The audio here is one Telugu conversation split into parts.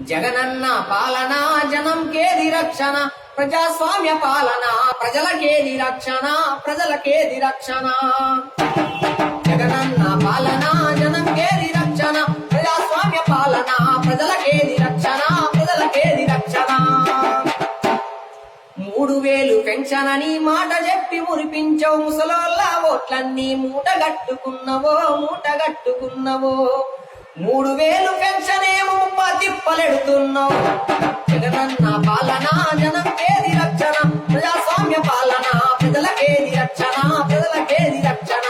జగనన్న పాలన జనంకేది రక్షణ, ప్రజాస్వామ్య పాలన ప్రజలకేది రక్షణ, ప్రజలకేది రక్షణ. జగనన్న పాలన జనంకేది రక్షణ, ప్రజాస్వామ్య పాలన ప్రజలకేది రక్షణ, ప్రజలకేది రక్షణ. 3000 పెన్షన్ అని మాట చెప్పి మురిపించవు, ముసలోళ్ళ ఓట్లన్నీ మూటగట్టుకున్నవో మూటగట్టుకున్నవో. 3000 పెన్షన్ ఏమో తిప్పలెడుతున్నావు. జగనన్న పాలన జనంకేది రక్షణ, ప్రజాస్వామ్య పాలన ప్రజలకేది రక్షణ, ప్రజలకేది రక్షణ.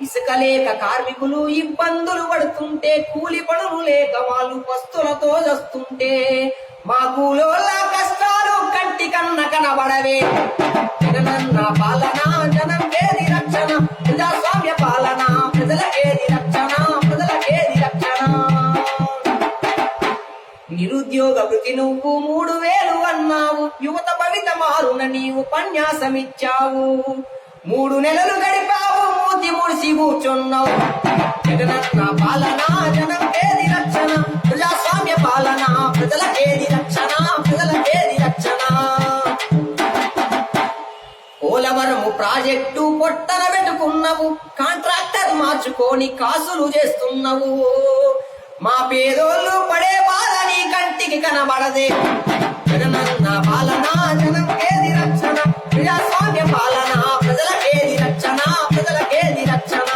ఇసుక లేక కార్మికులు ఇబ్బందులు పడుతుంటే, కూలి పనులు లేక వాళ్ళు పస్తులతో వస్తుంటే, మా కూలోళ్ళ కష్టాలు కంటి కన్న కనబడవే. జగనన్న పాలన జనంకేది రక్షణ, ప్రజాస్వామ్య పాలన ప్రజలకేది రక్షణ, ప్రజలకేది రక్షణ. నిరుద్యోగ వృత్తి నువ్వు 3000 అన్నావు, యువత భవిత మారున నీవు ఉపన్యాసమిచ్చావు. 3 నెలలు గడిపావు, మూతి ముడిసి కూర్చున్నావు. జగనన్న పాలన జనంకేది రక్షణ, ప్రజాస్వామ్య పాలన ప్రజలకేది రక్షణ, ప్రజలకేది రక్షణ. పోలవరము ప్రాజెక్టు పొట్టన పెట్టుకున్నావు, కాంట్రాక్టర్ మార్చుకొని కాసులు చేస్తున్నావు. మా పేదోళ్ళు పడే బాధ నీ కంటికి కనబడదే. జగనన్న పాలన జనంకేది రక్షణ, ప్రజాస్వామ్య పాలన ప్రజలకేది రక్షణ, ప్రజలకేది రక్షణ.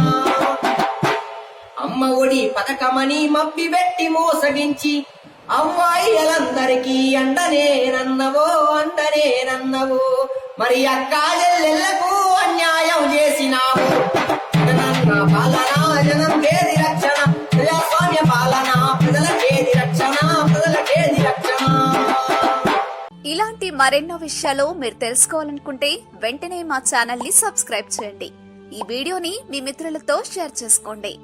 అమ్మ ఒడి పథకమని మబ్బి పెట్టి మోసగించి, అమ్మాయిలందరికీ అండనేనన్నవో అండనేనన్నవో. మరి అక్క చెల్లెళ్లకు అన్యాయం చేసినావు. జగనన్న పాలన జనంకేది రక్షణ, ప్రజాస్వామ్య పాలన ప్రజలకేది రక్షణ, ప్రజలకేది రక్షణ. ఇలాంటి మరెన్నో విషయాలు మీరు తెలుసుకోవాలనుకుంటే వెంటనే మా ఛానల్ ని సబ్స్క్రైబ్ చేయండి. ఈ వీడియోని మీ మిత్రులతో షేర్ చేసుకోండి.